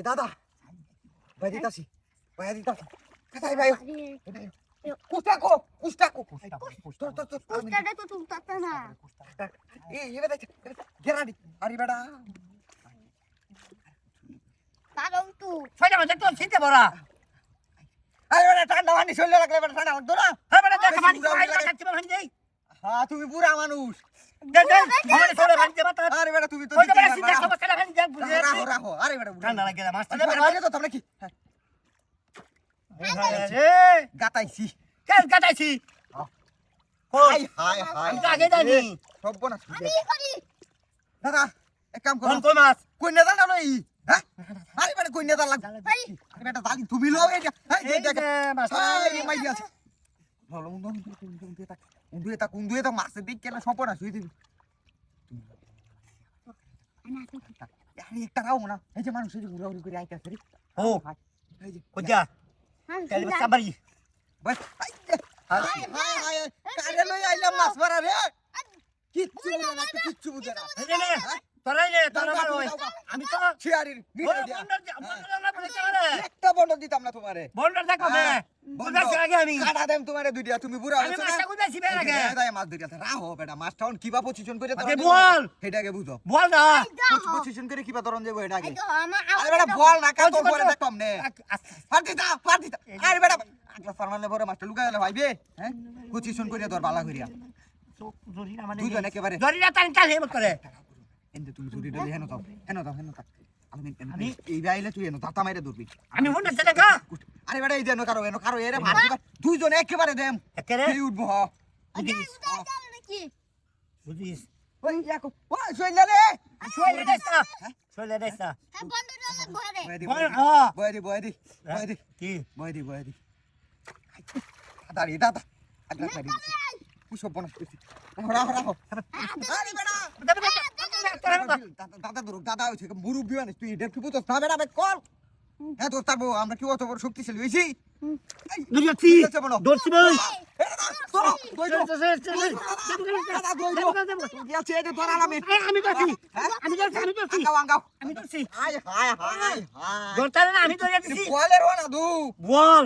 দাদা ভাই দিতাছি ভাই দিতাছি কোথায় ভাই কুস্তাকো কুস্তাকো কুস্তাটা তো তুলতা না এই বেটা গেরাডি আরে বেটা কারণ তো ছয়টা মাঝে তো ছিনতে বড়া আরে বেটা ঠান্ডা পানি শরীরে লাগলে বেটা ঠান্ডা লাগতো না হ্যাঁ বেটা দেখ পানি খাচ্ছি ভাঙ যাই হ্যাঁ তুমি পুরা মানুষ দে দে আমার ছোড়ে ভাঙ যাবা তো আরে বেটা তুমি তো ওই বেটা সিধা সমস্যা ভাঙ যাক বুঝে রাখো রাখো আরে বেটা ঠান্ডা লাগে না মাস্টার আরে বেটা তো তোমরা কি রে গাতাইছি কেন কাটাইছি হাই হাই হাই আমি তো আগে জানি সব না আমি করি দাদা এক কাম করো কোন কই মাছ কই নেতা না নই হ্যাঁ আরে বেটা কই নেতা লাগ আরে বেটা দালি তুমি লো এই এই দেখ এই মাই আছে হলো উন্দুয়ে তা মাছে দিক কেন সপনা শুই দিবি আরে একটা রাও না এই যে মানুষ এই যে উড়াউড়ি করে আইতাছে রে ও এই যে কইয়া কাল সাবারি ভাই হাই হাই হাই কারে লই আইলাম মাছ মারা রে কিচ্ছু বুঝে না কিচ্ছু বুঝে না তোরাই রে তোরা মার ওই আমি তো ছিয়ারির ভিডিও দিয়া একটা বন্ধ দিতাম না তোমারে বন্ডার দেখো বে বন্ডার আগে আমি কাটা দেম তোমারে দুইটা তুমি বুড়া আমি হইছো মাছটা কইতাছি বে আগে দাই মাছ ধরিয়া রাহো বেটা মাছটা অন কিবা পজিশন করে আগে বল এটাকে বুঝো বল না পজিশন করে কিবা ধরন দেব এটাকে আমার আরে বেটা বল না কাজ করে দেখতাম নে ফাটিতা আরে বেটা আগলা ফারমালে বড় মাছটা লুকাইলে ভাইবে হ্যাঁ পজিশন করে ধর বালা করিয়া জরিনা মানে দুইজন একেবারে জরিনা টান টান হেমত করে এন্ড তুমি জুরি ডলে হেন দাও আমি এই বাইলে তুই এনো দাতা মাইরে ধরবি আমি মনে চলে গা আরে বেটা এই দেন কারো এরে ভাত দিবা দুইজন একেবারে দেম একেরে এই উঠবো হ বুঝিস নাকি বুঝিস ওই ইয়াকো ওই শৈলা রে শৈলে দেসা শৈলে দেসা হ্যাঁ বন্ধ করে বহারে বল কি বয় দি দাদা আগলা পারি পুষো বনস করছি রাখো আরে বেটা দাদা ধরো দাদা হইছে মুরব্বি মানে তুই দেখি পুতো না বেটা বে কল হ্যাঁ তোর তারবো আমরা কি অত বড় শক্তিশালী হইছি দুরিয়াছি দর্শি ভাই আমি করছি আমি করছি হাই হাই হাই দরকার না আমি তো যাচ্ছি বলের না দু বল